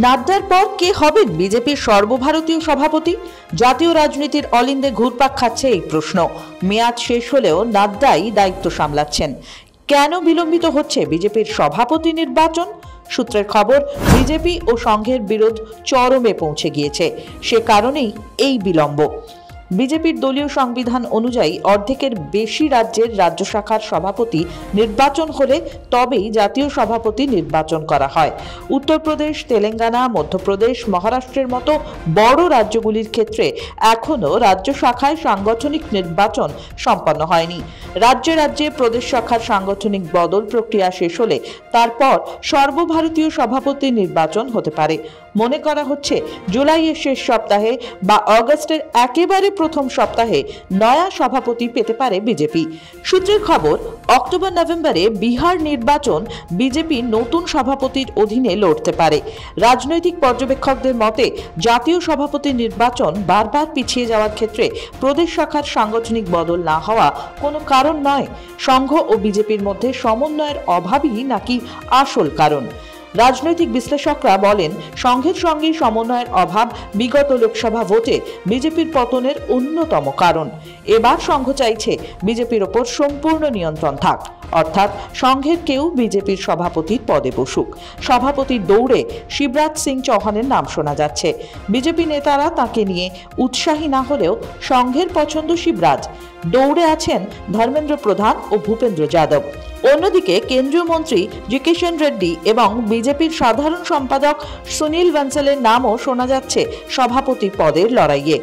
নাড্ডার পর কে হবেন বিজেপির সর্বভারতীয় সভাপতি? জাতীয় রাজনীতির অলিন্দে ঘুরপাক খাচ্ছে এই প্রশ্ন। মেয়াদ শেষ হলেও নাড্ডাই দায়িত্ব সামলাচ্ছেন। কেন বিলম্বিত হচ্ছে বিজেপির সভাপতি নির্বাচন? সূত্রের খবর, বিজেপি ও সংঘের বিরোধ চরমে পৌঁছে গিয়েছে। সে কারণেই এই বিলম্ব। বিজেপির দলীয় সংবিধান অনুযায়ী অর্ধেকের বেশি রাজ্যের রাজ্য শাখার সভাপতি নির্বাচন হলে তবেই জাতীয় সভাপতি নির্বাচন করা হয়। উত্তরপ্রদেশ, তেলেঙ্গানা, মধ্যপ্রদেশ, মহারাষ্ট্রের মতো বড় রাজ্যগুলির ক্ষেত্রে এখনও রাজ্য শাখায় সাংগঠনিক নির্বাচন সম্পন্ন হয়নি। রাজ্যে রাজ্যে প্রদেশ শাখার সাংগঠনিক বদল প্রক্রিয়া শেষ হলে তারপর সর্বভারতীয় সভাপতি নির্বাচন হতে পারে। মনে করা হচ্ছে জুলাইয়ের শেষ সপ্তাহে বা অগস্টের একেবারে প্রথম সপ্তাহে নয়া সভাপতি পেতে পারে বিজেপি। সূত্রের খবর, অক্টোবর নভেম্বরে বিহার নির্বাচন বিজেপি নতুন সভাপতির অধীনে লড়তে পারে। রাজনৈতিক পর্যবেক্ষকদের মতে জাতীয় সভাপতি নির্বাচন বারবার পিছিয়ে যাওয়ার ক্ষেত্রে প্রদেশ শাখার সাংগঠনিক বদল না হওয়া কোনো কারণ নয়। সংঘ ও বিজেপির মধ্যে সমন্বয়ের অভাবই নাকি আসল কারণ। রাজনৈতিক বিশ্লেষকরা বলেন, সংঘের সঙ্গে সমন্বয়ের অভাব বিগত লোকসভা ভোটে বিজেপির পতনের অন্যতম কারণ। এবার সংঘ চাইছে বিজেপির ওপর সম্পূর্ণ নিয়ন্ত্রণ থাক, অর্থাৎ সংঘের কেউ বিজেপির সভাপতির পদে বসুক। সভাপতির দৌড়ে শিবরাজ সিং চৌহানের নাম শোনা যাচ্ছে। বিজেপি নেতারা তাকে নিয়ে উৎসাহী না হলেও সংঘের পছন্দ শিবরাজ। দৌড়ে আছেন ধর্মেন্দ্র প্রধান ও ভূপেন্দ্র যাদব। অন্যদিকে কেন্দ্রীয় মন্ত্রী জি কিষেন রেড্ডি এবং বিজেপির সাধারণ সম্পাদক সুনীল বনসলের নামও শোনা যাচ্ছে সভাপতি পদের লড়াইয়ে।